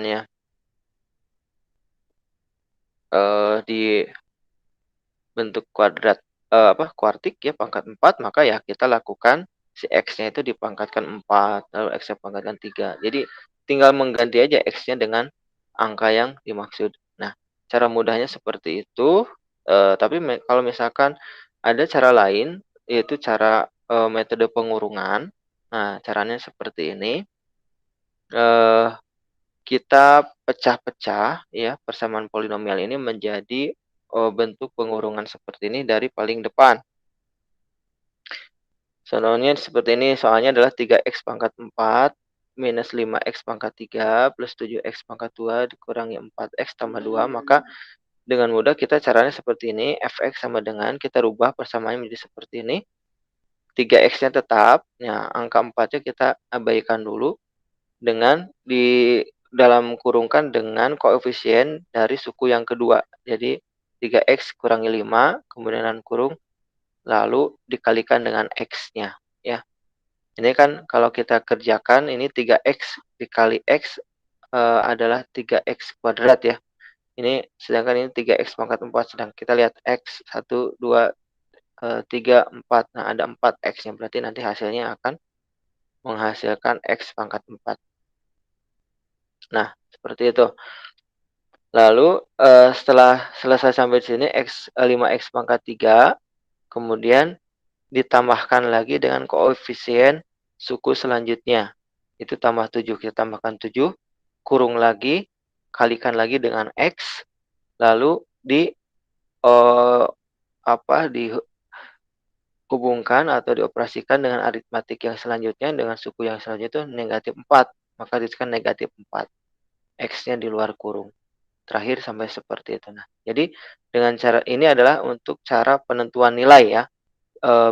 ya di bentuk kuadrat kuartik ya pangkat 4, maka ya kita lakukan si X-nya itu dipangkatkan 4, lalu X-nya pangkatkan 3. Jadi tinggal mengganti aja X-nya dengan angka yang dimaksud. Nah, cara mudahnya seperti itu. Tapi kalau misalkan ada cara lain, yaitu cara metode pengurungan. Nah, caranya seperti ini. Eh, kita pecah-pecah ya persamaan polinomial ini menjadi bentuk pengurungan seperti ini dari paling depan. Contohnya seperti ini, soalnya adalah 3x pangkat 4 minus 5x pangkat 3 plus 7x pangkat 2 dikurangi 4x tambah 2. Maka dengan mudah kita caranya seperti ini. Fx sama dengan, kita rubah persamaannya menjadi seperti ini. 3x-nya tetap, ya, angka 4-nya kita abaikan dulu dengan di dalam kurungkan dengan koefisien dari suku yang kedua. Jadi 3x kurangi 5, kemudian kurung, lalu dikalikan dengan x-nya. Ya. Ini kan kalau kita kerjakan, ini 3x dikali x adalah 3x kuadrat ya. Ini sedangkan ini 3x pangkat 4. Sedang kita lihat x 1, 2, 3, 4. Nah, ada 4x-nya. Berarti nanti hasilnya akan menghasilkan x pangkat 4. Nah, seperti itu. Lalu setelah selesai sampai sini 5x pangkat 3, kemudian ditambahkan lagi dengan koefisien suku selanjutnya. Itu tambah 7, kita tambahkan 7, kurung lagi, kalikan lagi dengan x, lalu dihubungkan atau dioperasikan dengan aritmatik yang selanjutnya dengan suku yang selanjutnya itu negatif 4. Maka dituliskan negatif 4. X-nya di luar kurung. Terakhir sampai seperti itu. Nah, jadi dengan cara ini adalah untuk cara penentuan nilai ya.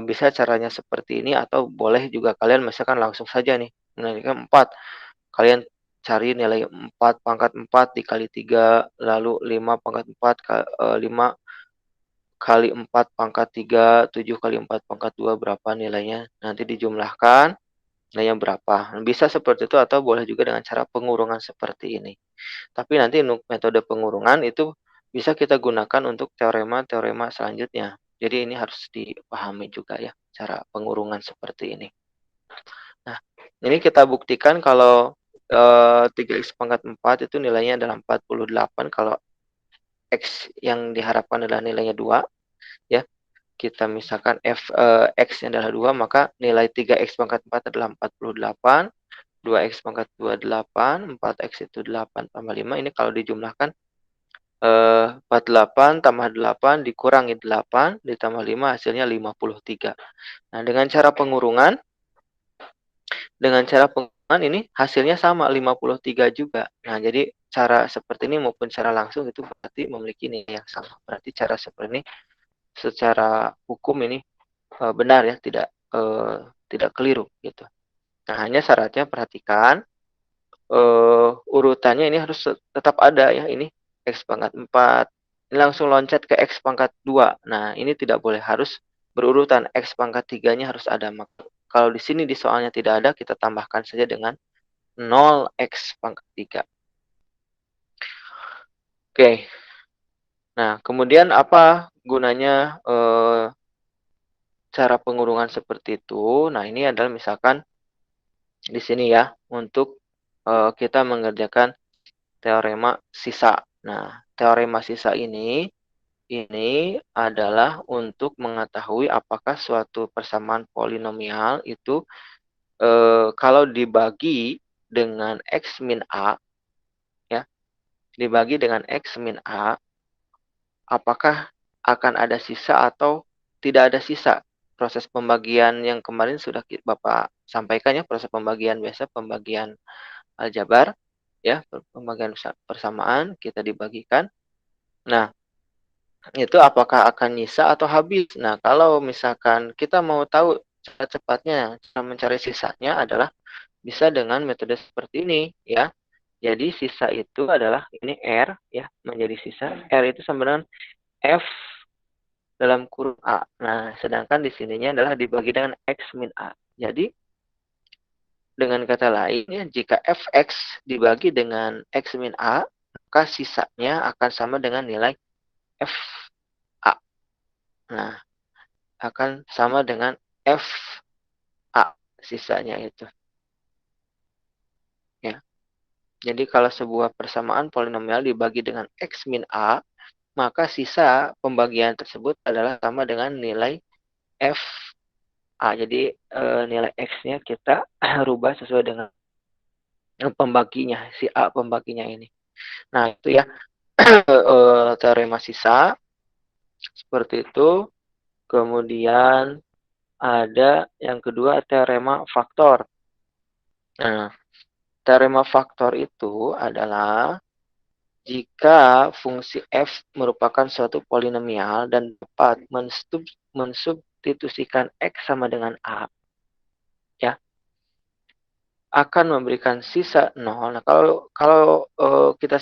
Bisa caranya seperti ini atau boleh juga kalian misalkan langsung saja nih menanyakan 4. Kalian cari nilai 4 pangkat 4 dikali 3, lalu 5 pangkat 4 5 kali 4 pangkat 3, 7 kali 4 pangkat 2 berapa nilainya. Nanti dijumlahkan nilainya berapa. Bisa seperti itu atau boleh juga dengan cara pengurungan seperti ini. Tapi nanti untuk metode pengurungan itu bisa kita gunakan untuk teorema-teorema selanjutnya. Jadi ini harus dipahami juga ya, cara pengurungan seperti ini. Nah, ini kita buktikan kalau 3x pangkat 4 itu nilainya adalah 48. Kalau x yang diharapkan adalah nilainya 2, ya. Kita misalkan x-nya adalah 2, maka nilai 3x pangkat 4 adalah 48. 2x pangkat 2 8, 4x itu 8 tambah 5. Ini kalau dijumlahkan 48 tambah 8 dikurangi 8 ditambah 5 hasilnya 53. Nah, dengan cara pengurungan ini hasilnya sama 53 juga. Nah, jadi cara seperti ini maupun cara langsung itu berarti memiliki nilai yang sama. Berarti cara seperti ini secara hukum ini benar ya, tidak keliru gitu. Nah, hanya syaratnya perhatikan urutannya ini harus tetap ada ya. Ini x pangkat 4. Ini langsung loncat ke x pangkat 2. Nah, ini tidak boleh, harus berurutan. X pangkat 3-nya harus ada. Maka kalau di sini di soalnya tidak ada, kita tambahkan saja dengan 0x pangkat 3. Oke. Nah, kemudian apa gunanya cara pengurungan seperti itu? Nah, ini adalah misalkan di sini ya, untuk kita mengerjakan teorema sisa. Nah, teorema sisa ini adalah untuk mengetahui apakah suatu persamaan polinomial itu kalau dibagi dengan x min a, ya, dibagi dengan x min a, apakah akan ada sisa atau tidak ada sisa. Proses pembagian yang kemarin sudah Bapak sampaikan ya, proses pembagian biasa, pembagian aljabar, ya, pembagian persamaan kita dibagikan. Nah, itu apakah akan nyisa atau habis. Nah, kalau misalkan kita mau tahu cara cepatnya, cara mencari sisanya adalah bisa dengan metode seperti ini ya. Jadi sisa itu adalah ini R ya, menjadi sisa. R itu sama dengan F dalam kurung A. Nah, sedangkan di sininya adalah dibagi dengan X min A. Jadi Dengan kata lain, ya, jika fx dibagi dengan x min a, maka sisanya akan sama dengan nilai f a. Nah, akan sama dengan f a sisanya itu. Ya. Jadi kalau sebuah persamaan polinomial dibagi dengan x min a, maka sisa pembagian tersebut adalah sama dengan nilai f a. Jadi nilai x-nya kita rubah sesuai dengan pembaginya, si a pembaginya ini. Nah, itu ya teorema sisa seperti itu. Kemudian ada yang kedua teorema faktor. Nah, teorema faktor itu adalah jika fungsi f merupakan suatu polinomial dan dapat mensubstitusikan x sama dengan a, ya, akan memberikan sisa 0. Nah, kalau kita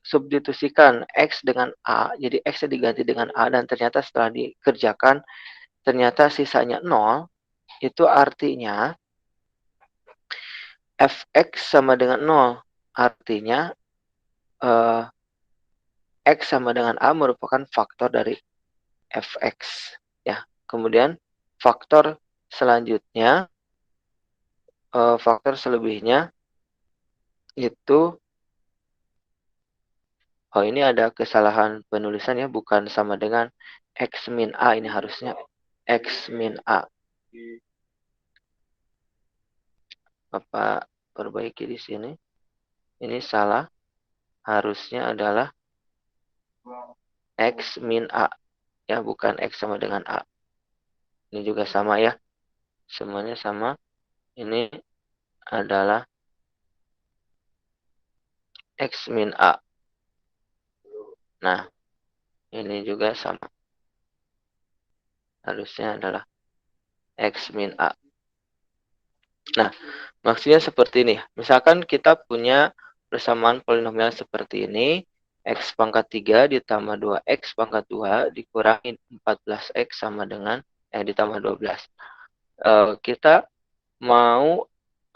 substitusikan x dengan a, jadi x diganti dengan a dan ternyata setelah dikerjakan ternyata sisanya 0, itu artinya fx sama dengan 0. Artinya x sama dengan a merupakan faktor dari fx. Ya, kemudian faktor selanjutnya, faktor selebihnya itu, oh ini ada kesalahan penulisan ya, bukan sama dengan x min a, ini harusnya x min a. Bapak perbaiki di sini. Ini salah. Harusnya adalah x min a. Ya, bukan x sama dengan a. Ini juga sama ya. Semuanya sama. Ini adalah x min a. Nah, ini juga sama. Harusnya adalah x min a. Nah, maksudnya seperti ini. Misalkan kita punya persamaan polinomial seperti ini. X pangkat 3 ditambah 2x pangkat 2 dikurangi 14x sama dengan, ditambah 12. Kita mau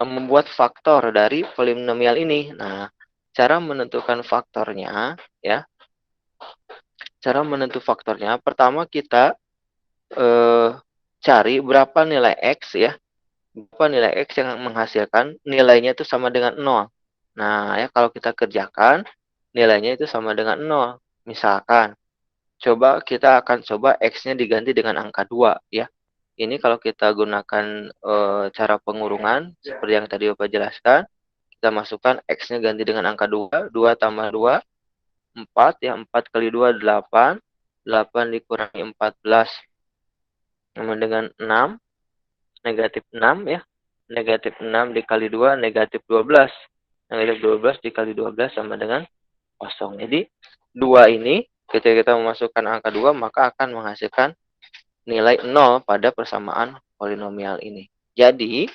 membuat faktor dari polinomial ini. Nah, cara menentukan faktornya, ya. Cara menentu faktornya, pertama kita cari berapa nilai x, ya. Berapa nilai x yang menghasilkan nilainya itu sama dengan 0. Nah, ya kalau kita kerjakan nilainya itu sama dengan 0. Misalkan, kita akan coba x-nya diganti dengan angka 2 ya. Ini kalau kita gunakan cara pengurungan seperti yang tadi Bapak jelaskan, kita masukkan x-nya ganti dengan angka 2, 2 tambah 2 4 ya, 4 kali 2 8, 8 dikurangi 14 sama dengan 6, negatif 6 ya. Negatif 6 dikali 2, negatif 12. Negatif 12 dikali 12 sama dengan 0. Jadi, 2 ini, ketika kita memasukkan angka 2, maka akan menghasilkan nilai 0 pada persamaan polinomial ini. Jadi,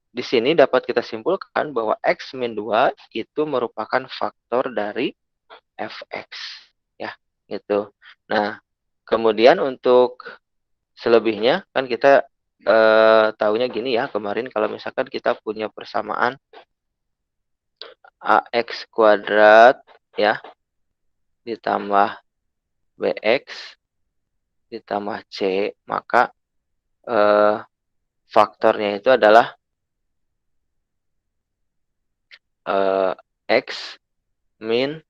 di sini dapat kita simpulkan bahwa x min 2 itu merupakan faktor dari fx. Ya, gitu. Nah, kemudian untuk selebihnya, kan kita tahunya gini ya, kemarin kalau misalkan kita punya persamaan ax kuadrat ya ditambah bx ditambah c, maka faktornya itu adalah x min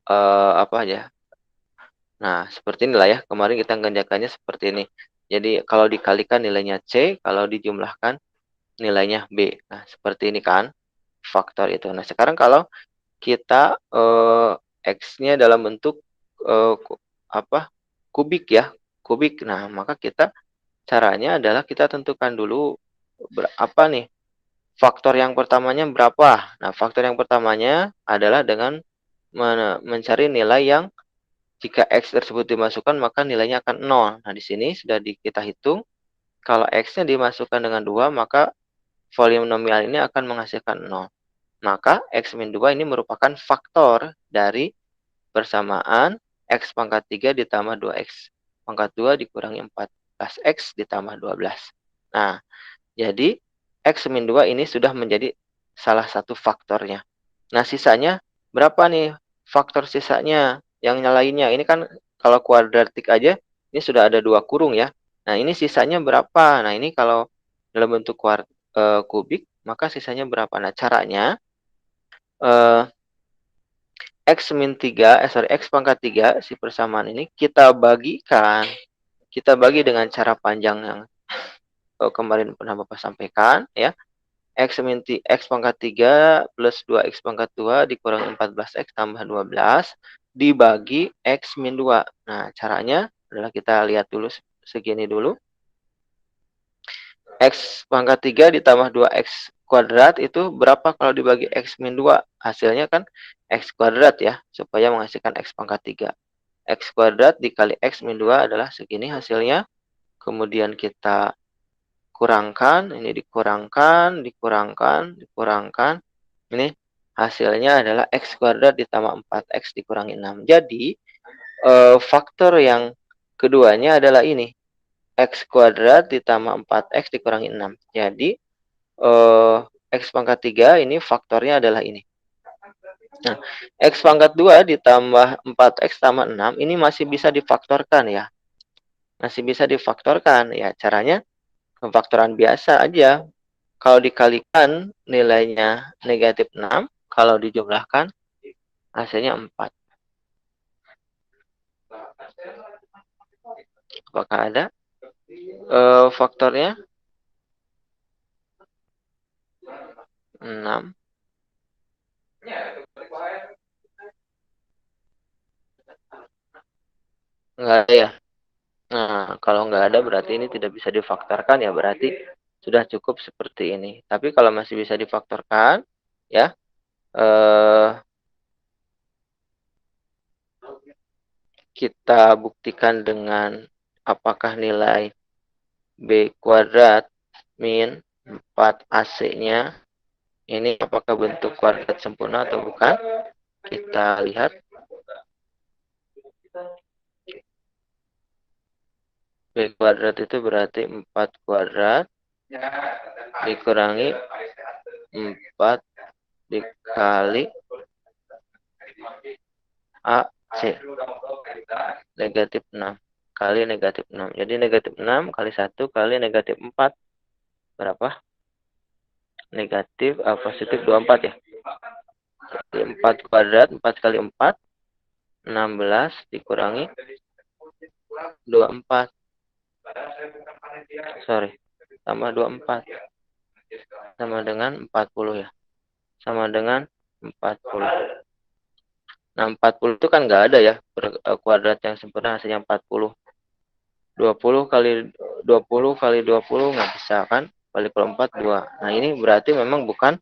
apa aja. Nah, seperti inilah ya, kemarin kita ngerjakannya seperti ini. Jadi kalau dikalikan nilainya c, kalau dijumlahkan nilainya b. Nah, seperti ini kan faktor itu. Nah, sekarang kalau kita x-nya dalam bentuk kubik ya, kubik. Nah, maka kita caranya adalah kita tentukan dulu apa nih faktor yang pertamanya berapa. Nah, faktor yang pertamanya adalah dengan mencari nilai yang jika x tersebut dimasukkan maka nilainya akan 0. Nah, di sini sudah kita hitung kalau x-nya dimasukkan dengan 2 maka polinomial ini akan menghasilkan 0. Maka x min 2 ini merupakan faktor dari persamaan x pangkat 3 ditambah 2x pangkat 2 dikurangi 14x ditambah 12. Nah, jadi X min 2 ini sudah menjadi salah satu faktornya. Nah, sisanya berapa nih faktor sisanya yang lainnya? Ini kan kalau kuadratik aja, ini sudah ada 2 kurung ya. Nah, ini sisanya berapa? Nah, ini kalau dalam bentuk kubik, maka sisanya berapa? Nah, caranya, X min 3, X pangkat 3, si persamaan ini kita bagikan, kita bagi dengan cara panjang yang kemarin pernah Bapak sampaikan, ya. X pangkat 3 plus 2X pangkat 2 dikurangi 14X tambah 12 dibagi X min 2. Nah, caranya adalah kita lihat dulu segini dulu. X pangkat 3 ditambah 2X kuadrat itu berapa kalau dibagi X min 2? Hasilnya kan X kuadrat ya, supaya menghasilkan X pangkat 3. X kuadrat dikali X min 2 adalah segini hasilnya. Kemudian kita kurangkan, ini dikurangkan, dikurangkan. Ini hasilnya adalah X kuadrat ditambah 4X dikurangi 6. Jadi, faktor yang keduanya adalah ini. X kuadrat ditambah 4X dikurangi 6. Jadi, X pangkat 3 ini faktornya adalah ini. Nah, X pangkat 2 ditambah 4X tambah 6 ini masih bisa difaktorkan ya. Masih bisa difaktorkan ya. Caranya pemfaktoran biasa aja. Kalau dikalikan nilainya negatif 6, kalau dijumlahkan hasilnya 4. Apakah ada faktornya? 6. Enggak ada ya? Nah, kalau nggak ada berarti ini tidak bisa difaktorkan ya, berarti sudah cukup seperti ini. Tapi kalau masih bisa difaktorkan, ya, kita buktikan dengan apakah nilai B kuadrat min 4AC-nya ini apakah bentuk kuadrat sempurna atau bukan. Kita lihat. B kuadrat itu berarti 4 kuadrat dikurangi 4 dikali AC. Negatif 6 kali negatif 6. Jadi negatif 6 kali 1 kali negatif 4. Berapa? Negatif, positif 24 ya. Jadi 4 kuadrat, 4 kali 4. 16 dikurangi 24. Sorry. Tambah 24. Sama dengan 40 ya. Sama dengan 40. Nah, 40 itu kan nggak ada ya. Kuadrat yang sempurna hasilnya 40. 20 kali 20 nggak bisa kan. Kali per 4, 2. Nah, ini berarti memang bukan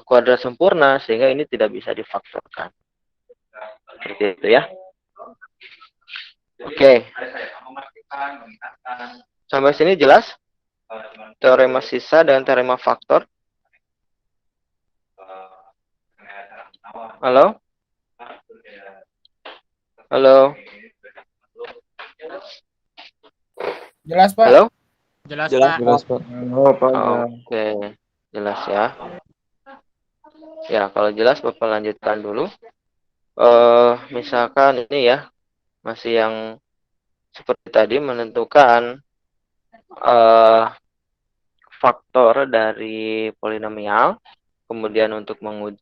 kuadrat sempurna. Sehingga ini tidak bisa difaktorkan. Seperti itu ya. Oke. Sampai sini jelas? Teorema sisa dan teorema faktor. Halo? Halo? Jelas, Pak. Halo? Jelas, Jelas, Pak. jelas, Pak. Oh, Pak. Oke. Jelas ya. Ya, kalau jelas Bapak lanjutkan dulu. Misalkan ini ya, masih yang seperti tadi menentukan faktor dari polinomial. Kemudian untuk menguji,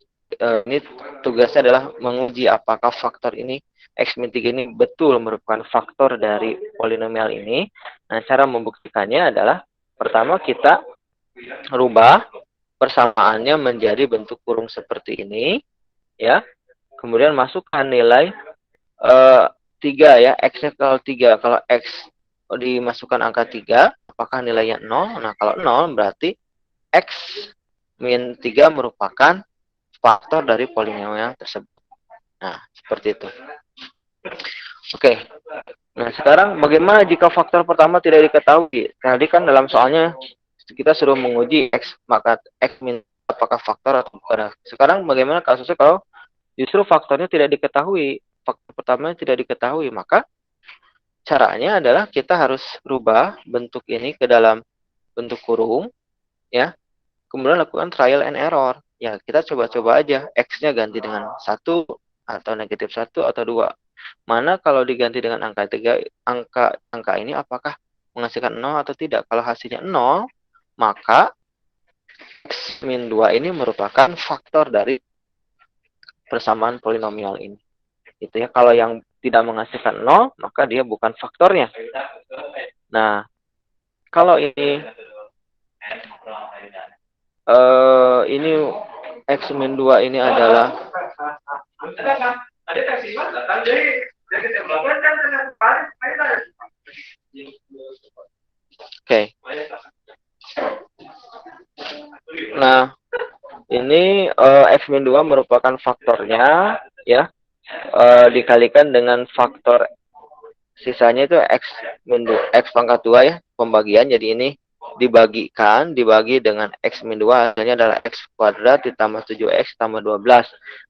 ini tugasnya adalah menguji apakah faktor ini X min 3 ini betul merupakan faktor dari polinomial ini. Nah, cara membuktikannya adalah pertama kita rubah persamaannya menjadi bentuk kurung seperti ini, ya. Kemudian masukkan nilai 3 ya, X-nya kalau 3. Kalau X dimasukkan angka 3, apakah nilainya 0? Nah, kalau 0 berarti X min 3 merupakan faktor dari polinomial tersebut. Nah, seperti itu. Oke. Nah, sekarang bagaimana jika faktor pertama tidak diketahui? Tadi kan dalam soalnya kita suruh menguji X, maka X min apakah faktor atau bukan. Sekarang bagaimana kasusnya kalau justru faktornya tidak diketahui? Faktor pertamanya tidak diketahui, maka caranya adalah kita harus rubah bentuk ini ke dalam bentuk kurung, ya. Kemudian lakukan trial and error. Ya, kita coba-coba aja. X-nya ganti dengan 1 atau negatif 1 atau 2. Mana kalau diganti dengan angka 3, angka ini apakah menghasilkan 0 atau tidak? Kalau hasilnya 0, maka X min 2 ini merupakan faktor dari persamaan polinomial ini. Itu ya, kalau yang tidak menghasilkan 0, maka dia bukan faktornya. Nah, kalau ini X min 2 ini adalah oke. Nah, ini X min 2 merupakan faktornya, ya, dikalikan dengan faktor sisanya itu X min 2, X pangkat 2 ya, pembagian. Jadi ini dibagi dengan X min 2, hasilnya adalah X kuadrat ditambah 7X tambah 12.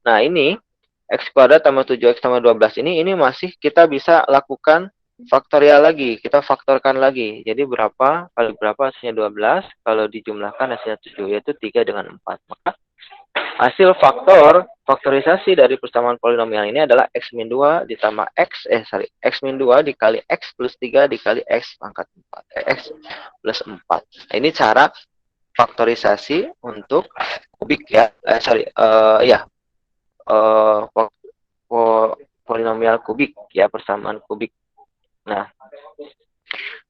Nah, ini X kuadrat tambah 7X tambah 12 ini masih kita bisa lakukan faktorial lagi, kita faktorkan lagi. Jadi berapa kali berapa hasilnya 12, kalau dijumlahkan hasilnya 7, yaitu 3 dengan 4. Maka hasil faktorisasi dari persamaan polinomial ini adalah X min 2 ditambah X min 2 dikali X plus 3 dikali X pangkat 4. X plus 4. Nah, ini cara faktorisasi untuk kubik ya. Polinomial kubik ya, persamaan kubik. Nah,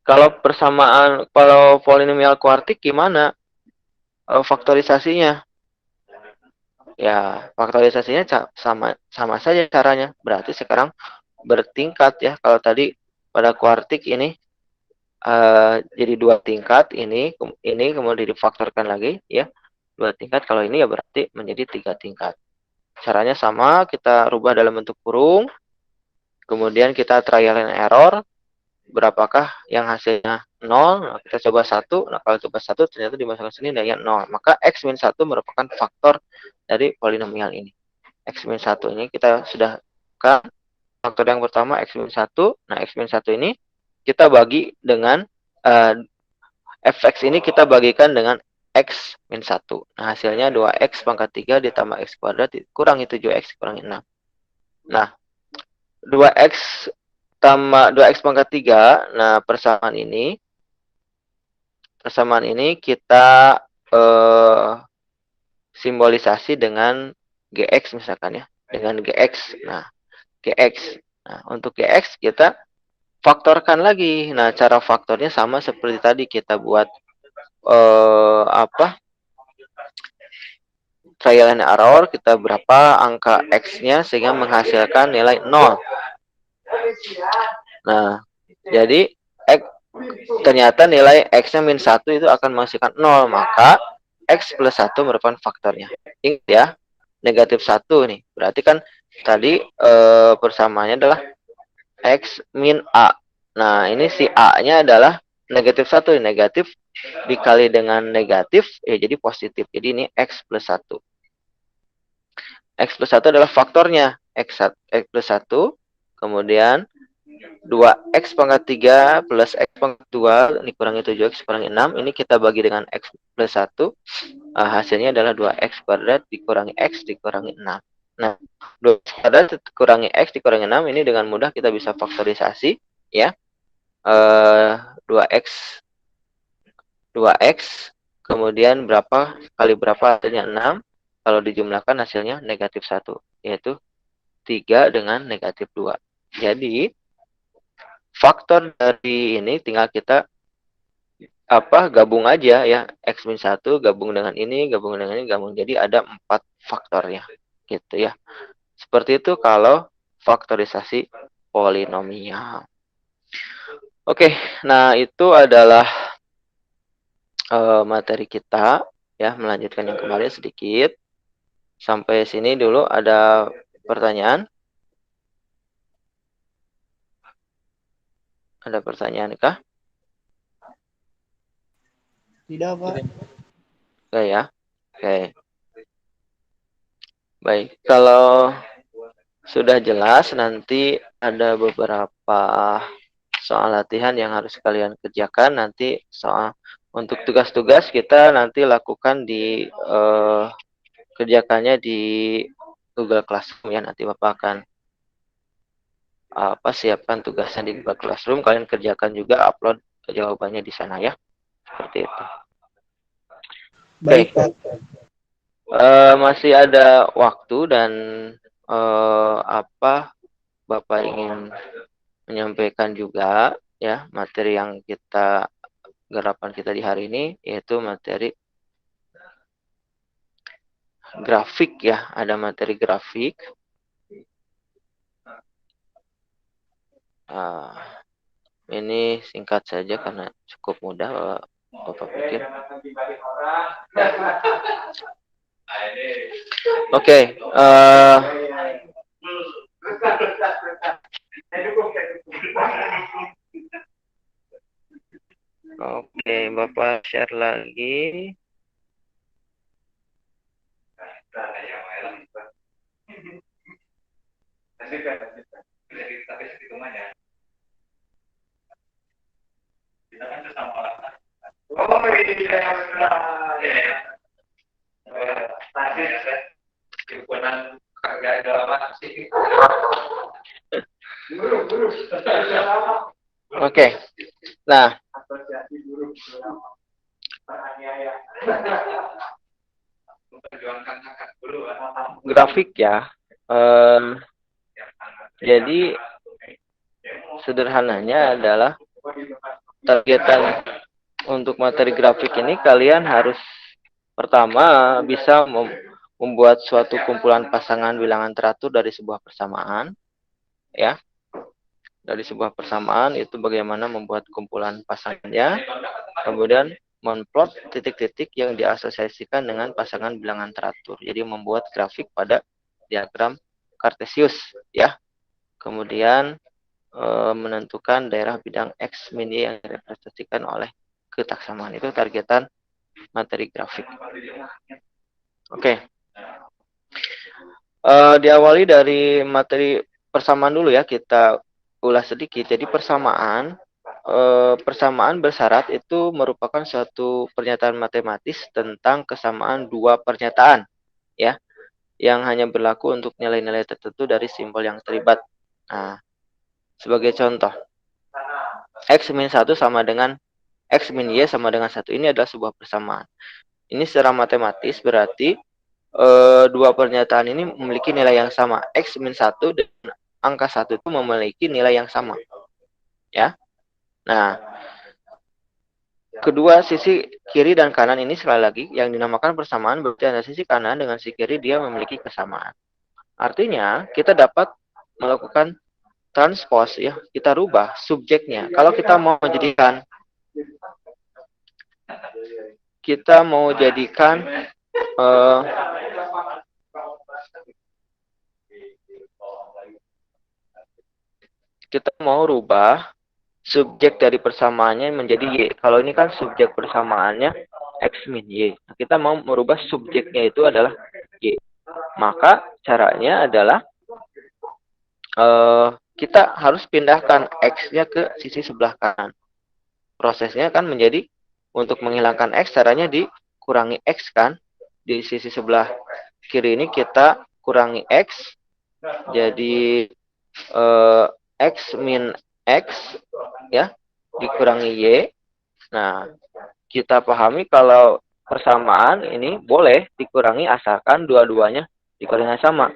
kalau polinomial kuartik gimana faktorisasinya? Ya, faktorisasinya sama saja caranya. Berarti sekarang bertingkat ya. Kalau tadi pada kuartik ini jadi 2 tingkat, ini kemudian difaktorkan lagi ya, 2 tingkat. Kalau ini ya berarti menjadi 3 tingkat. Caranya sama, kita rubah dalam bentuk kurung, kemudian kita trial and error. Berapakah yang hasilnya 0? Nah, kita coba 1. Nah, kalau coba 1 ternyata dimasukkan sini nilainya 0. Maka X min 1 merupakan faktor dari polinomial ini. X min 1 ini kita sudah kan faktor yang pertama X min 1. Nah, X min 1 ini kita bagi dengan fx ini kita bagikan dengan X min 1. Nah, hasilnya 2X pangkat 3 ditambah X kuadrat kurangi 7X kurangi 6. Nah, 2X tambah 2X pangkat 3. Nah, persamaan ini kita simbolisasi dengan GX misalkan ya. Dengan GX. Nah, GX. Nah, untuk GX kita faktorkan lagi. Nah, cara faktornya sama seperti tadi kita buat trial and error, kita berapa angka X-nya sehingga menghasilkan nilai 0. Nah, jadi ternyata nilai X-nya min 1 itu akan menghasilkan 0. Maka X plus 1 merupakan faktornya. Ingat ya, negatif 1 nih. Berarti kan tadi persamaannya adalah X min A. Nah, ini si A-nya adalah negatif 1. Negatif dikali dengan negatif, ya jadi positif. Jadi ini X plus 1. X plus 1 adalah faktornya. X plus 1, kemudian 2X pangkat 3 plus X pangkat 2 dikurangi 7X kurangi 6. Ini kita bagi dengan X plus 1. Hasilnya adalah 2X kuadrat dikurangi X dikurangi 6. Nah, 2X kuadrat dikurangi X dikurangi 6 ini dengan mudah kita bisa faktorisasi ya. 2X kemudian berapa kali berapa hasilnya 6. Kalau dijumlahkan hasilnya negatif 1, yaitu 3 dengan negatif 2. Jadi faktor dari ini tinggal kita gabung aja ya. X min 1 gabung dengan ini, gabung dengan ini, gabung. Jadi ada 4 faktornya gitu ya. Seperti itu kalau faktorisasi polinomial. Oke, nah itu adalah materi kita ya, melanjutkan yang kemarin sedikit. Sampai sini dulu, ada pertanyaan? Ada pertanyaan kah? Tidak, Pak. Oke ya. Oke. Baik, kalau sudah jelas, nanti ada beberapa soal latihan yang harus kalian kerjakan. Nanti soal Untuk tugas-tugas kita nanti lakukan di kerjakannya di Google Classroom ya. Nanti Bapak akan siapkan tugasnya di Google Classroom. Kalian kerjakan juga, upload jawabannya di sana ya. Seperti itu. Baik, Pak. Masih ada waktu dan apa Bapak ingin menyampaikan juga ya materi yang kita garapan kita di hari ini, yaitu materi grafik ya. Ada materi grafik. Ini singkat saja karena cukup mudah Bapak pikir. Oke. Oke, Bapak share lagi. Oke. Nah, grafik ya. Jadi sederhananya adalah targetan untuk materi grafik ini kalian harus pertama bisa membuat suatu kumpulan pasangan bilangan teratur dari sebuah persamaan ya. Dari sebuah persamaan itu bagaimana membuat kumpulan pasangannya, kemudian memplot titik-titik yang diasosiasikan dengan pasangan bilangan teratur. Jadi membuat grafik pada diagram Kartesius ya. Kemudian menentukan daerah bidang X min Y yang direpresentasikan oleh ketaksamaan. Itu targetan materi grafik. Oke. Diawali dari materi persamaan dulu ya, kita ulas sedikit. Jadi persamaan bersyarat itu merupakan suatu pernyataan matematis tentang kesamaan dua pernyataan ya, yang hanya berlaku untuk nilai-nilai tertentu dari simbol yang terlibat. Nah, sebagai contoh, X min 1 sama dengan X min Y sama dengan 1. Ini adalah sebuah persamaan. Ini secara matematis berarti dua pernyataan ini memiliki nilai yang sama. X min 1 dan angka 1 itu memiliki nilai yang sama. Ya. Nah, kedua sisi kiri dan kanan ini sekali lagi yang dinamakan persamaan, berarti ada sisi kanan dengan sisi kiri dia memiliki kesamaan. Artinya, kita dapat melakukan transpose ya, kita rubah subjeknya. Kalau kita mau jadikan kita mau rubah subjek dari persamaannya menjadi Y. Kalau ini kan subjek persamaannya X min Y. Nah, kita mau merubah subjeknya itu adalah Y. Maka caranya adalah kita harus pindahkan X-nya ke sisi sebelah kanan. Prosesnya kan menjadi untuk menghilangkan X, caranya dikurangi X kan. Di sisi sebelah kiri ini kita kurangi X. Jadi X min X ya dikurangi Y. Nah, kita pahami kalau persamaan ini boleh dikurangi asalkan dua-duanya dikurangi sama.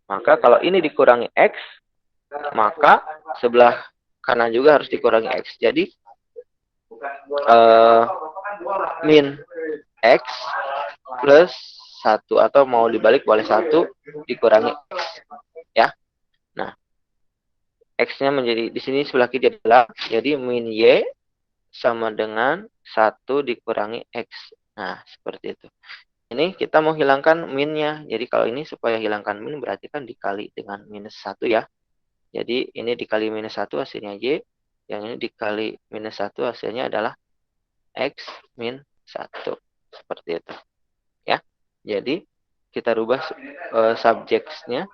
Maka kalau ini dikurangi X, maka sebelah kanan juga harus dikurangi X. Jadi min X plus 1 atau mau dibalik boleh 1 dikurangi X ya. Nah, X-nya menjadi di sini sebelah kiri adalah jadi min Y sama dengan 1 dikurangi X. Nah, seperti itu. Ini kita mau hilangkan minnya. Jadi kalau ini supaya hilangkan min berarti kan dikali dengan minus 1 ya. Jadi ini dikali minus 1 hasilnya Y. Yang ini dikali minus 1 hasilnya adalah X min 1. Seperti itu. Ya. Jadi kita rubah subjeknya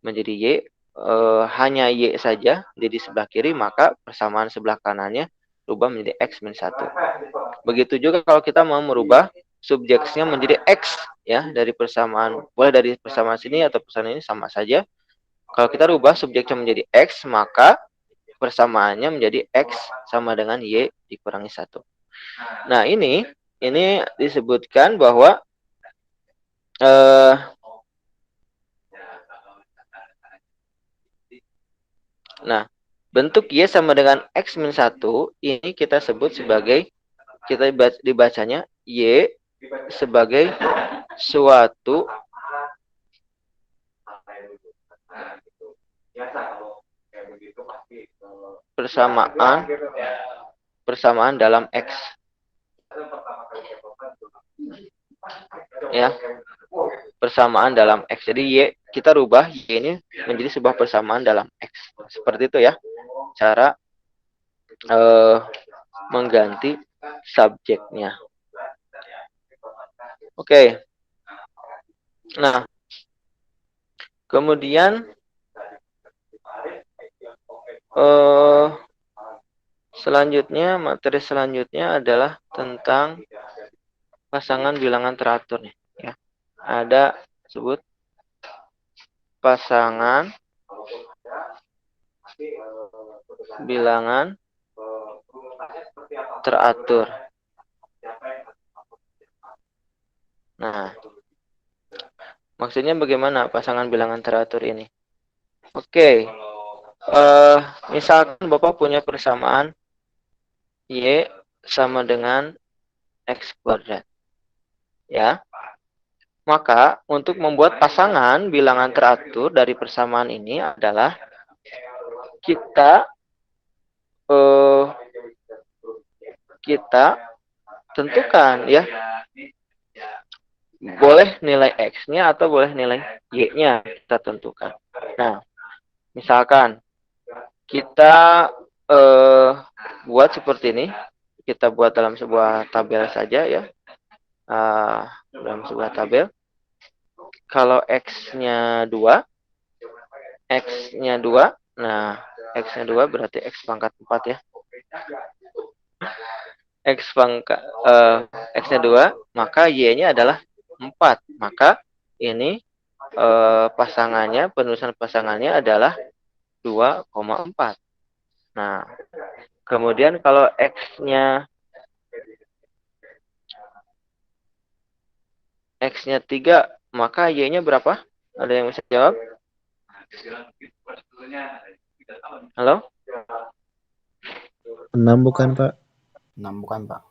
menjadi Y. Hanya Y saja. Jadi sebelah kiri, maka persamaan sebelah kanannya rubah menjadi X min 1. Begitu juga kalau kita mau merubah subjeksnya menjadi X, ya, dari persamaan. Boleh dari persamaan sini atau persamaan ini sama saja. Kalau kita rubah subjeknya menjadi X, maka persamaannya menjadi X sama dengan Y dikurangi 1. Nah, ini disebutkan bahwa nah, bentuk Y sama dengan X min 1 ini kita sebut sebagai, kita dibacanya Y sebagai suatu persamaan dalam X. Ya, persamaan dalam X. Jadi Y, kita rubah Y ini menjadi sebuah persamaan dalam X. Seperti itu ya, cara mengganti subjeknya. Oke. Nah, kemudian materi selanjutnya adalah tentang pasangan bilangan teratur nih, ya. Ada sebut pasangan bilangan teratur. Nah, maksudnya bagaimana pasangan bilangan teratur ini? Oke. Misalkan Bapak punya persamaan Y sama dengan X kuadrat. Ya. Maka untuk membuat pasangan bilangan teratur dari persamaan ini adalah kita tentukan, ya, boleh nilai X-nya atau boleh nilai Y-nya kita tentukan. Nah, misalkan kita buat seperti ini, kita buat dalam sebuah tabel saja, ya, dalam sebuah tabel. Kalau X-nya 2, nah, X-nya 2 berarti X pangkat 4, ya. X-nya 2, maka Y-nya adalah 4. Maka ini penulisan pasangannya adalah 2,4. Nah, kemudian kalau X-nya 3, maka Y-nya berapa? Ada yang bisa jawab? Halo? 6 bukan, Pak? 6 bukan, Pak.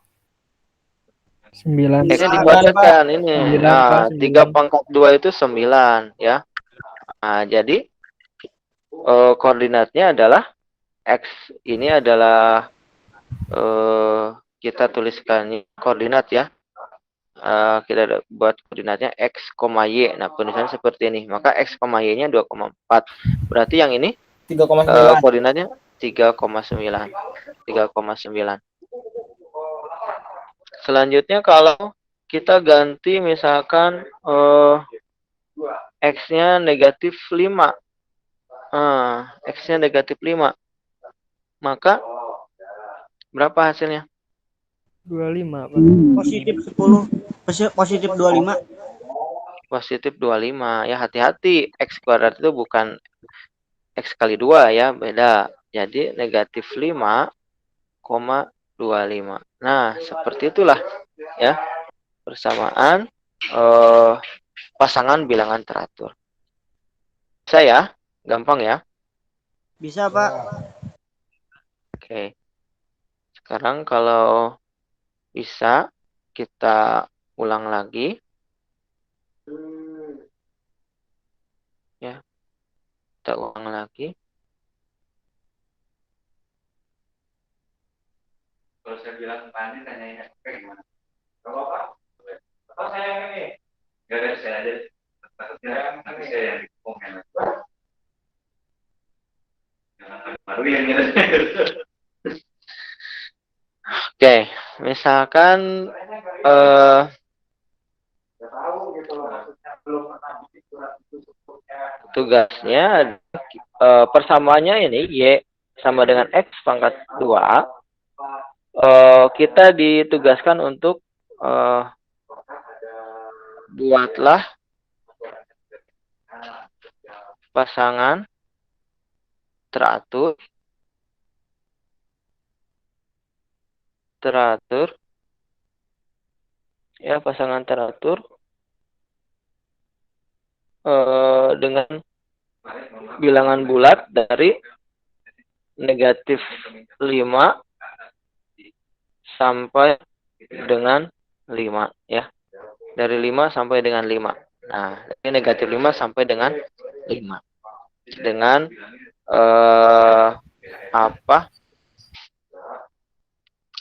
9. X dibacakan ini. Nah, 3 pangkat 2 itu 9, ya. Nah, jadi koordinatnya adalah X ini adalah kita tuliskan koordinat, ya. Kita buat koordinatnya X, Y. Nah, penulisannya seperti ini. Maka X, Y-nya 2,4. Berarti yang ini 3,9. koordinatnya 3,9. 3,9. Selanjutnya kalau kita ganti misalkan X-nya negatif 5. X-nya negatif 5. Maka berapa hasilnya? 25, Pak. Positif 10. Positif 25. Positif 25. Ya, hati-hati. X kuadrat itu bukan X kali 2, ya. Beda. Jadi negatif 5,25. Nah, seperti itulah, ya, persamaan pasangan bilangan teratur. Bisa, ya? Gampang, ya? Bisa, Pak. Oke. Sekarang kalau bisa kita ulang lagi. Ya. Kita ulang lagi. Kalau saya bilang Pak Andi tanyain kayak gimana? Kalau Pak? Apa saya yang ini? Gak ada, saya ada. Nanti saya yang di komen. Baru yang ini. Oke, misalkan tugasnya persamaannya ini Y sama dengan X pangkat 2 kita ditugaskan untuk buatlah pasangan teratur ya, pasangan teratur dengan bilangan bulat dari negatif 5 sampai dengan 5 ya. Dari 5 sampai dengan 5. Nah, ini negatif 5 sampai dengan 5. Dengan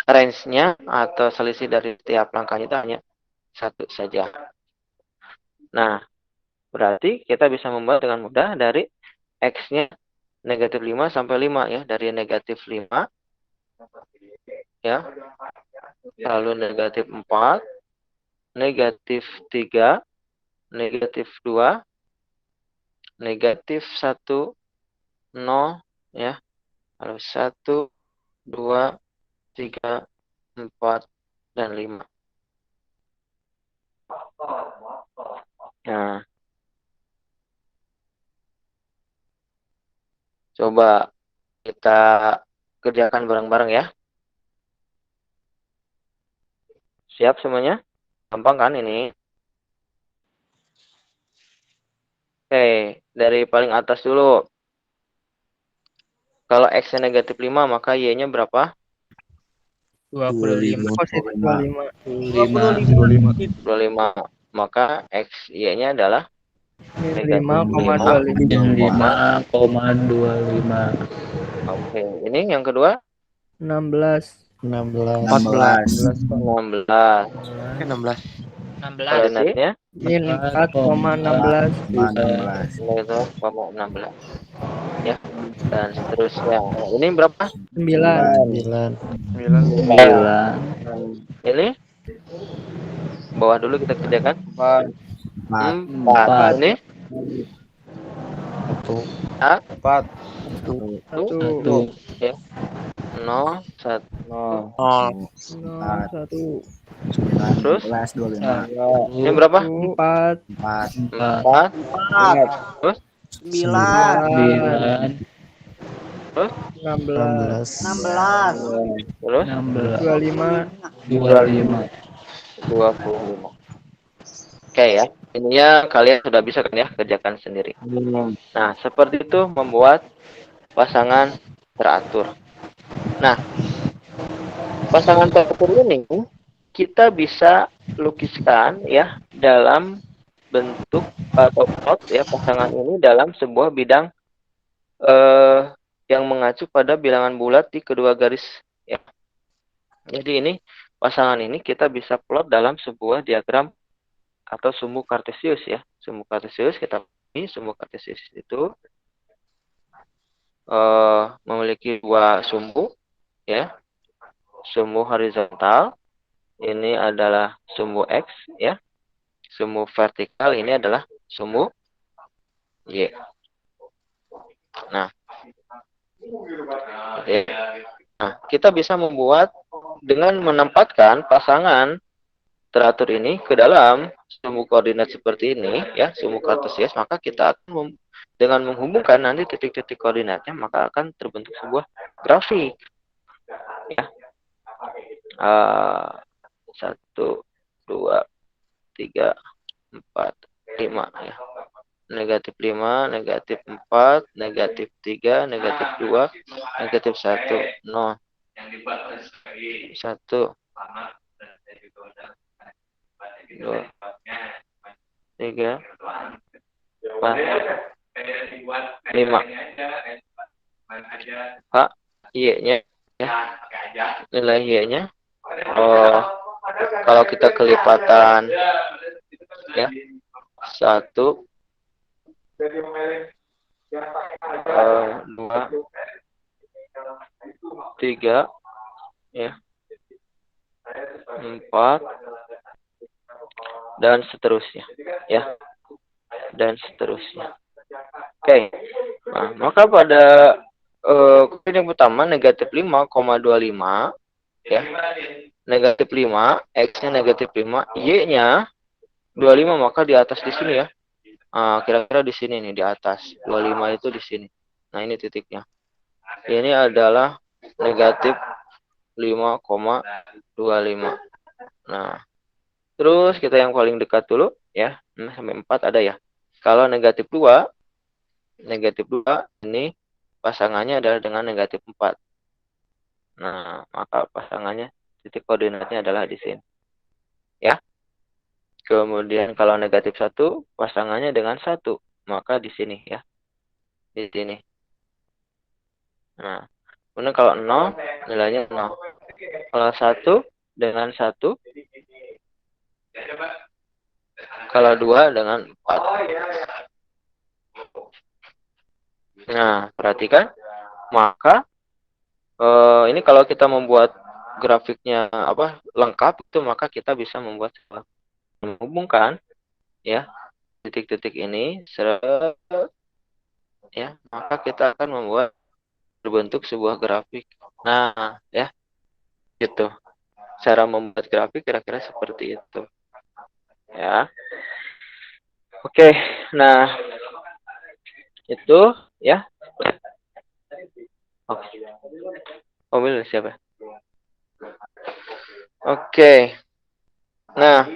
range-nya atau selisih dari setiap langkahnya itu hanya 1 saja. Nah, berarti kita bisa membuat dengan mudah dari X-nya negatif 5 sampai 5 ya. Dari negatif 5 ya. Lalu negatif 4, negatif 3, negatif 2, negatif 1, 0 ya. Lalu 1, 2, 3, 4, dan 5. Nah, coba kita kerjakan bareng-bareng ya. Siap semuanya? Gampang kan ini? Oke, dari paling atas dulu. Kalau X-nya negatif 5, maka Y-nya berapa? 25. Positif 25. 25. Maka X, Y-nya adalah negatif 5,25. 5,25. Oke, ini yang kedua? 16. 14. 16. 16. Koordinatnya? Min 4,16. 16. Ya. Dan seterusnya. Ini berapa? 9. 9. Ini? Bawah dulu kita kerjakan. 4. Ini? 4. 1. Ya. 0, 1. 1. Terus? 25. Ini berapa? 4. 4. Terus? 9. 9. Terus? 16. 16. Terus? 25. 25. 25. Oke ya. Ininya kalian sudah bisa kan ya kerjakan sendiri. Nah, seperti itu membuat pasangan teratur. Nah, pasangan teratur ini kita bisa lukiskan ya dalam bentuk atau plot ya pasangan ini dalam sebuah bidang yang mengacu pada bilangan bulat di kedua garis ya. Jadi ini pasangan ini kita bisa plot dalam sebuah diagram atau sumbu kartesius ya. Sumbu kartesius ini sumbu kartesius itu memiliki dua sumbu ya. Sumbu horizontal ini adalah sumbu X ya. Sumbu vertikal ini adalah sumbu Y. Nah, kita bisa membuat dengan menempatkan pasangan teratur ini ke dalam sumbu koordinat seperti ini ya, sumbu kartesius, maka kita akan dengan menghubungkan nanti titik-titik koordinatnya maka akan terbentuk sebuah grafik ya. 1, 2, 3, 4, 5 ya. Negatif 5, negatif 4, negatif 3, negatif 2, negatif 1, 0. 1, 2, 3, 4, 5. Pak, Y-nya ya. Nilai Y-nya kalau kita kelipatan ya 1, 2, 3 ya, 4 dan seterusnya ya, dan seterusnya. Oke. Nah, maka pada yang pertama negatif 5,25 ya. Negatif 5, X-nya negatif 5, Y-nya 25, maka di atas di sini ya. Kira-kira di sini nih, di atas. 25 itu di sini. Nah, ini titiknya. Ini adalah negatif 5,25. Nah, terus kita yang paling dekat dulu ya. Sampai 4 ada ya. Kalau negatif 2 ini pasangannya adalah dengan negatif 4. Nah, maka pasangannya titik koordinatnya adalah di sini. Ya. Kemudian kalau negatif 1 pasangannya dengan 1, maka di sini ya. Di sini. Nah, kemudian kalau 0 nilainya 0. Kalau 1 dengan 1, kalau 2 dengan 4. Nah, perhatikan. Maka ini kalau kita membuat grafiknya lengkap itu, maka kita bisa membuat menghubungkan ya titik-titik ini ya, maka kita akan membuat berbentuk sebuah grafik. Nah, ya gitu. Cara membuat grafik kira-kira seperti itu. Ya. Oke, nah itu ya. Oke. Mobil siapa? Oke. Nah,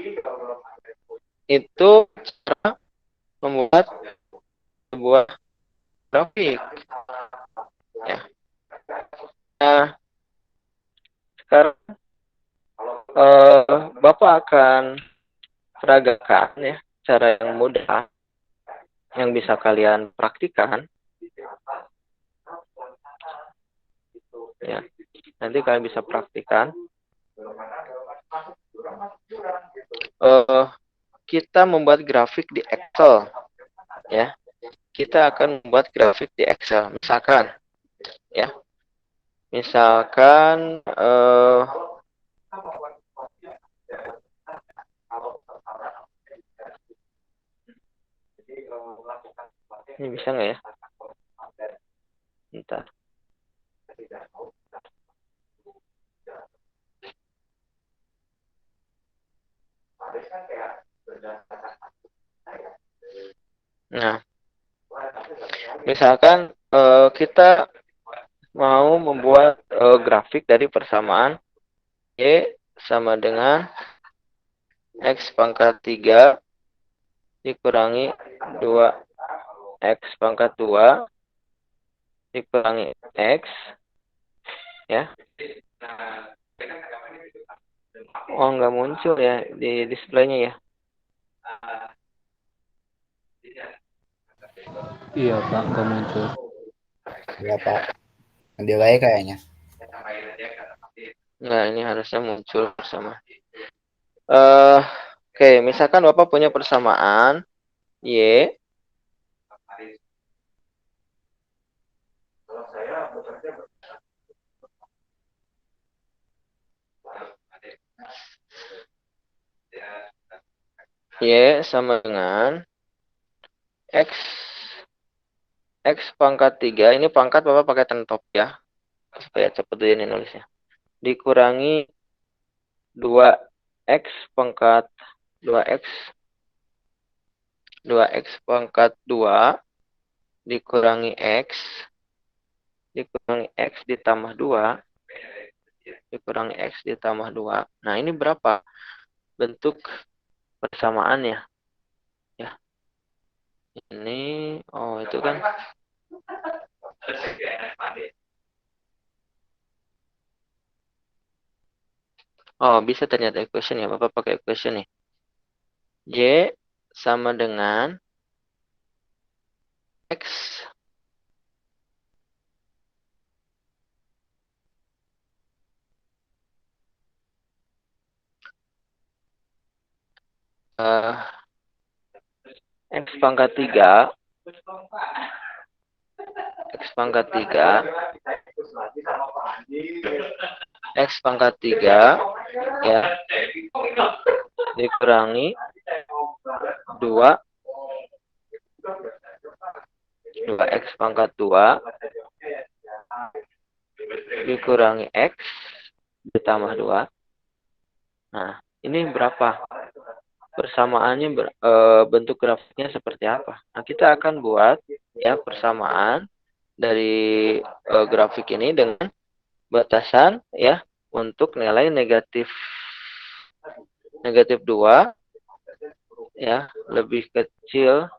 itu cara membuat sebuah grafik. Ya. Nah, sekarang Bapak akan peragakan ya cara yang mudah yang bisa kalian praktikan. Ya, nanti kalian bisa praktikan. Kita membuat grafik di Excel, ya. Kita akan membuat grafik di Excel, misalkan, ya. Misalkan, ini bisa nggak ya? Bentar. Nah, misalkan kita mau membuat grafik dari persamaan Y sama dengan X pangkat 3 dikurangi 2X pangkat 2 dikurangi X, ya. Oh, nggak muncul ya di displaynya ya. Iya Pak, nggak muncul. Iya Pak. Nanti lagi kayaknya. Nah, ini harusnya muncul bersama. Oke, misalkan Bapak punya persamaan Y sama dengan X pangkat 3. Ini pangkat Bapak pakai tentop ya. Supaya cepat ini nulisnya. Dikurangi 2X pangkat 2X 2X pangkat 2 dikurangi X ditambah 2 dikurangi X ditambah 2. Nah, ini berapa bentuk persamaannya? Ya. Ini, oh itu kan. Oh, bisa ternyata equation ya. Bapak pakai equation nih. Y sama dengan X X pangkat 3 X pangkat 3 X pangkat 3 ya dikurangi 2 2X pangkat 2 dikurangi X ditambah 2. Nah, ini berapa? Persamaannya bentuk grafiknya seperti apa? Nah, kita akan buat ya persamaan dari grafik ini dengan batasan ya untuk nilai negatif 2 ya lebih kecil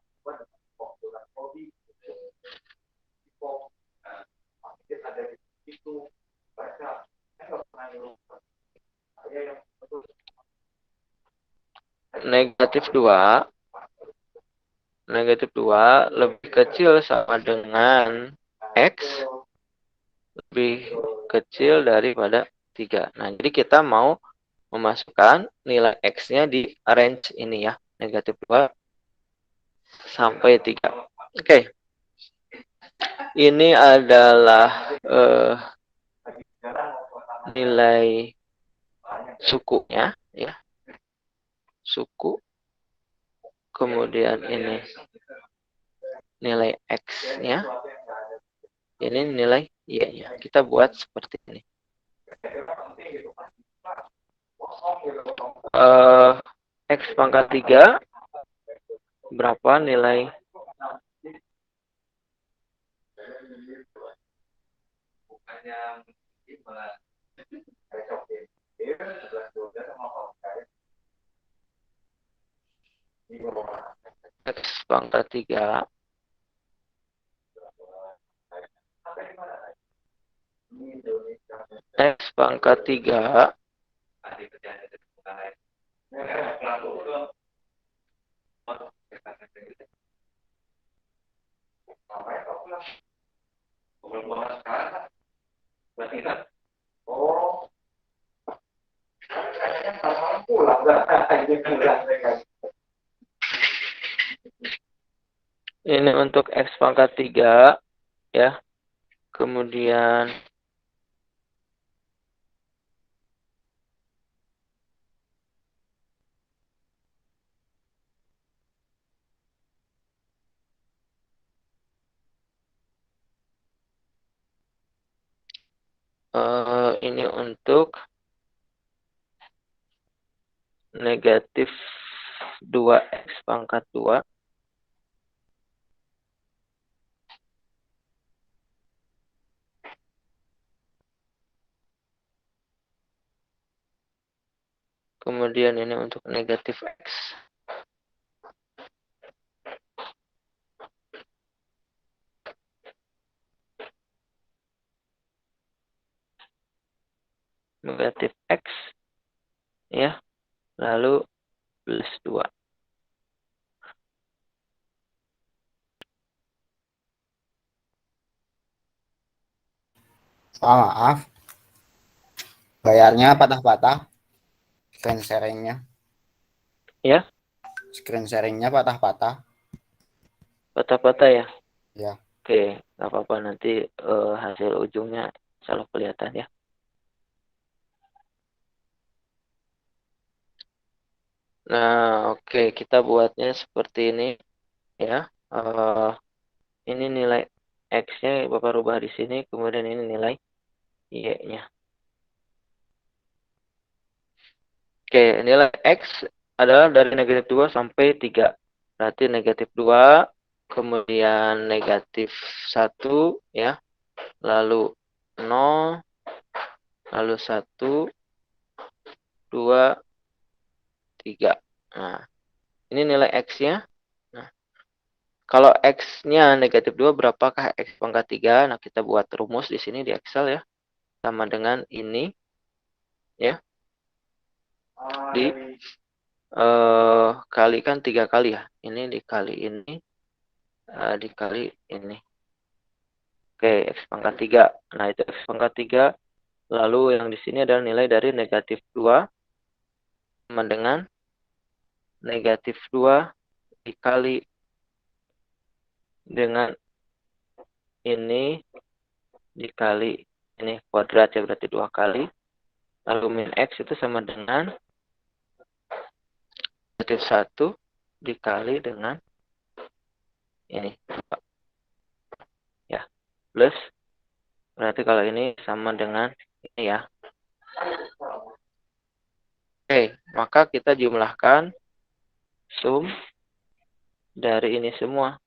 negatif 2 lebih kecil sama dengan X lebih kecil daripada 3. Nah, jadi kita mau memasukkan nilai X-nya di range ini ya, negatif 2 sampai 3. Oke. Ini adalah nilai sukunya ya. Suku. Kemudian ini nilai X-nya. Ini nilai Y-nya. Kita buat seperti ini. X pangkat 3 berapa nilai X pangkat 3 X pangkat 3 ini untuk X pangkat 3 ya. Kemudian ini untuk negatif 2X pangkat 2. Kemudian ini untuk negatif X. Negatif X ya, lalu plus 2. Maaf, bayarnya patah-patah. Screen sharingnya. Ya, Screen sharingnya patah-patah. patah-patah ya. Ya. Oke, nggak apa-apa, nanti hasil ujungnya selalu kelihatan ya. Nah, oke, kita buatnya seperti ini ya. Ini nilai X-nya Bapak rubah di sini, kemudian ini nilai Y-nya. Oke, nilai X adalah dari negatif 2 sampai 3. Berarti negatif 2, kemudian negatif 1 ya. Lalu 0, lalu 1, 2, 3. Nah, ini nilai X-nya. Nah, kalau X-nya negatif 2, berapakah X pangkat 3? Nah, kita buat rumus di sini di Excel ya. Sama dengan ini. Ya. Kalikan 3 kali ya. Ini dikali ini. Dikali ini. Oke, X pangkat 3. Nah, itu X pangkat 3. Lalu yang di sini adalah nilai dari negatif 2. Sama dengan negatif 2 dikali dengan ini dikali ini kuadrat ya, berarti 2 kali. Lalu min X itu sama dengan negatif 1 dikali dengan ini. Ya, plus. Berarti kalau ini sama dengan ini ya. maka kita jumlahkan sum dari ini semua.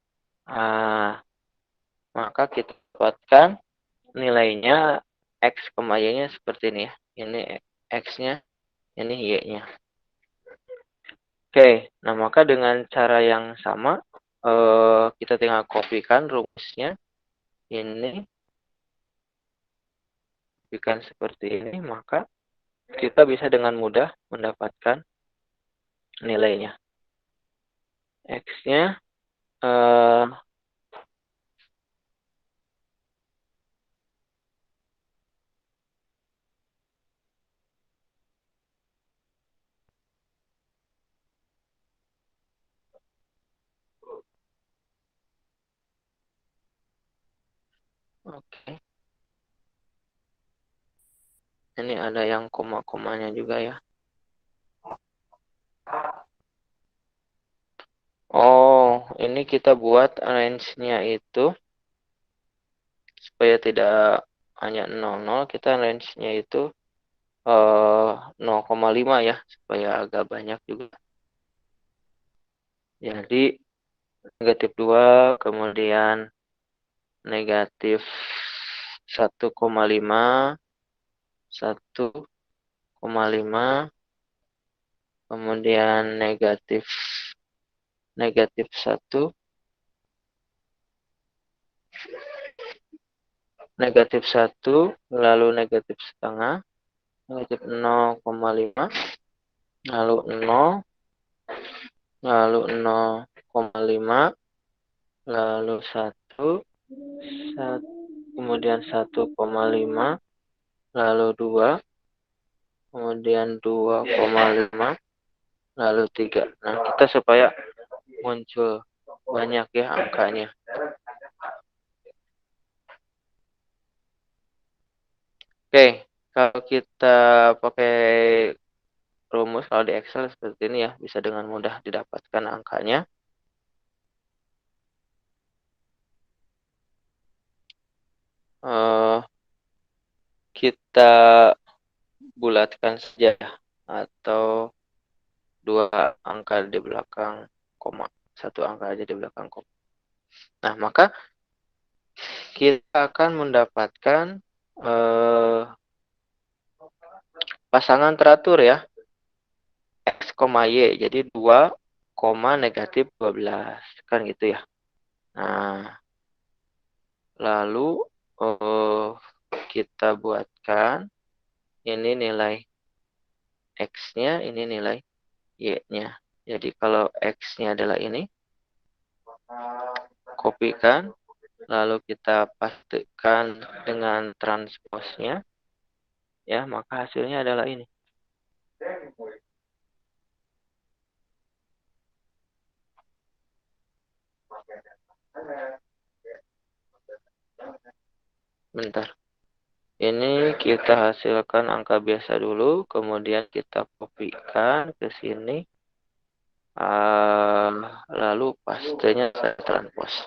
Maka kita dapatkan nilainya X, Y-nya seperti ini ya. Ini X-nya, ini Y-nya. Oke, nah maka dengan cara yang sama, kita tinggal kopikan rumusnya. Ini, kopikan seperti ini, maka kita bisa dengan mudah mendapatkan nilainya. X-nya, oke. Ini ada yang koma-komanya juga ya. Oh, ini kita buat range-nya itu supaya tidak hanya 00, kita range-nya itu 0,5 ya, supaya agak banyak juga. Jadi negatif 2, kemudian negatif 1,5, 1,5, kemudian negatif 1, negatif 1, lalu negatif setengah, negatif 0,5, lalu 0, lalu 0,5, lalu 1, kemudian 1,5, lalu 2, kemudian 2,5, lalu 3. Nah, kita supaya muncul banyak ya angkanya. Oke, kalau kita pakai rumus kalau di Excel seperti ini ya, bisa dengan mudah didapatkan angkanya. Kita bulatkan saja atau 2 angka di belakang koma, 1 angka aja di belakang koma. Nah, maka kita akan mendapatkan pasangan teratur ya, X, Y, jadi 2, negatif 12, kan gitu ya. Nah, lalu kita buatkan ini nilai X-nya, ini nilai Y-nya. Jadi kalau X-nya adalah ini, kopikan, lalu kita pastikan dengan transposnya, ya, maka hasilnya adalah ini. Bentar. Ini kita hasilkan angka biasa dulu, kemudian kita kopikan ke sini, lalu pastenya saya transpose.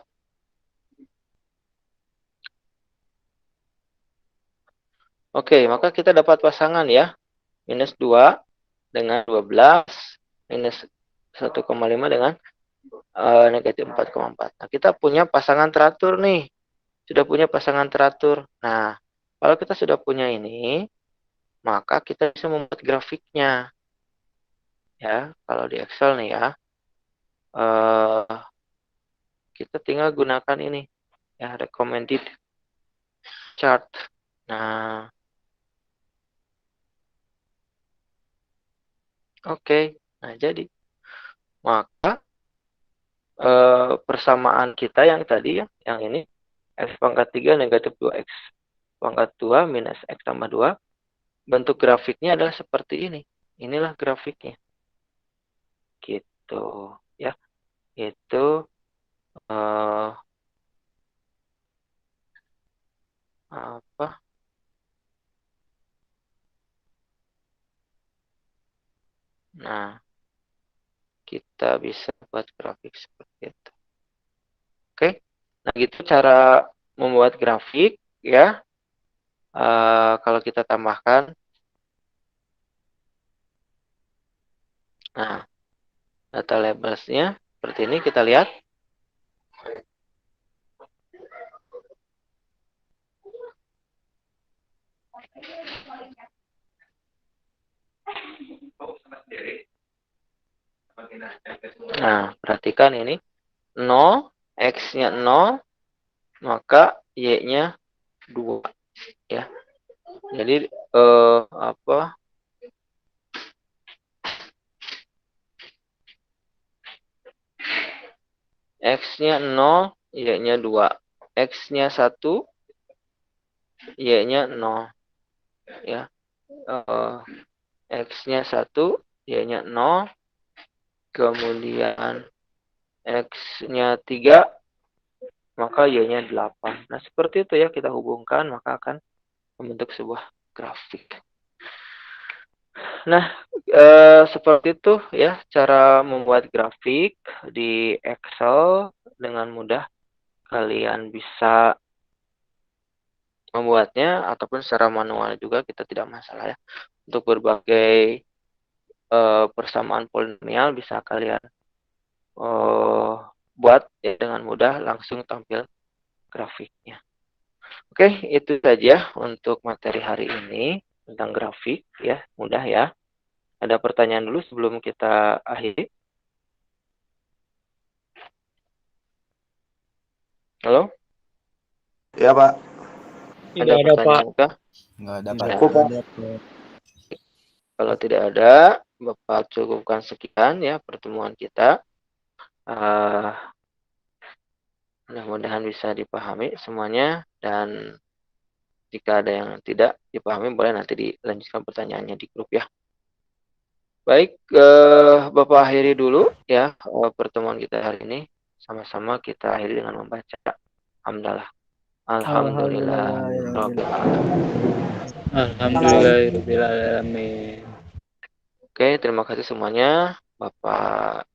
Oke, maka kita dapat pasangan ya, minus 2 dengan 12, minus 1,5 dengan negatif 4,4. Nah, kita punya pasangan teratur nih. Sudah punya pasangan teratur. Nah, kalau kita sudah punya ini, maka kita bisa membuat grafiknya. Ya, kalau di Excel nih ya, kita tinggal gunakan ini, ya, recommended chart. Nah, oke. Nah, jadi maka persamaan kita yang tadi ya, yang ini X pangkat 3 negatif 2X pangkat 2 minus X tambah 2, bentuk grafiknya adalah seperti ini. Inilah grafiknya. Gitu ya. Itu apa? Nah, kita bisa buat grafik seperti itu. Oke. Nah, gitu cara membuat grafik ya. Kalau kita tambahkan Nah, data labelsnya seperti ini, kita lihat. Nah, perhatikan ini 0, X-nya 0, maka Y-nya 2 ya. Jadi X-nya 0, Y-nya 2. X-nya 1, Y-nya 0 ya. X-nya 1, Y-nya 0. Kemudian X-nya 3, maka Y-nya 8. Nah, seperti itu ya, kita hubungkan, maka akan membentuk sebuah grafik. Nah, seperti itu ya cara membuat grafik di Excel. Dengan mudah kalian bisa membuatnya, ataupun secara manual juga, kita tidak masalah ya. Untuk berbagai persamaan polinomial bisa kalian buat ya dengan mudah, langsung tampil grafiknya. Oke, itu saja untuk materi hari ini tentang grafik ya, mudah ya. Ada pertanyaan dulu sebelum kita akhiri? Halo? Ya, Pak. Ada pertanyaan kah? Enggak ada, Pak. Ya. Kalau tidak ada, Bapak cukupkan sekian ya pertemuan kita. Mudah-mudahan bisa dipahami semuanya, dan jika ada yang tidak dipahami boleh nanti dilanjutkan pertanyaannya di grup ya. Baik, Bapak akhiri dulu ya pertemuan kita hari ini. Sama-sama kita akhiri dengan membaca hamdalah. Alhamdulillah. Alhamdulillahirabbil alamin. Oke, terima kasih semuanya. Bapak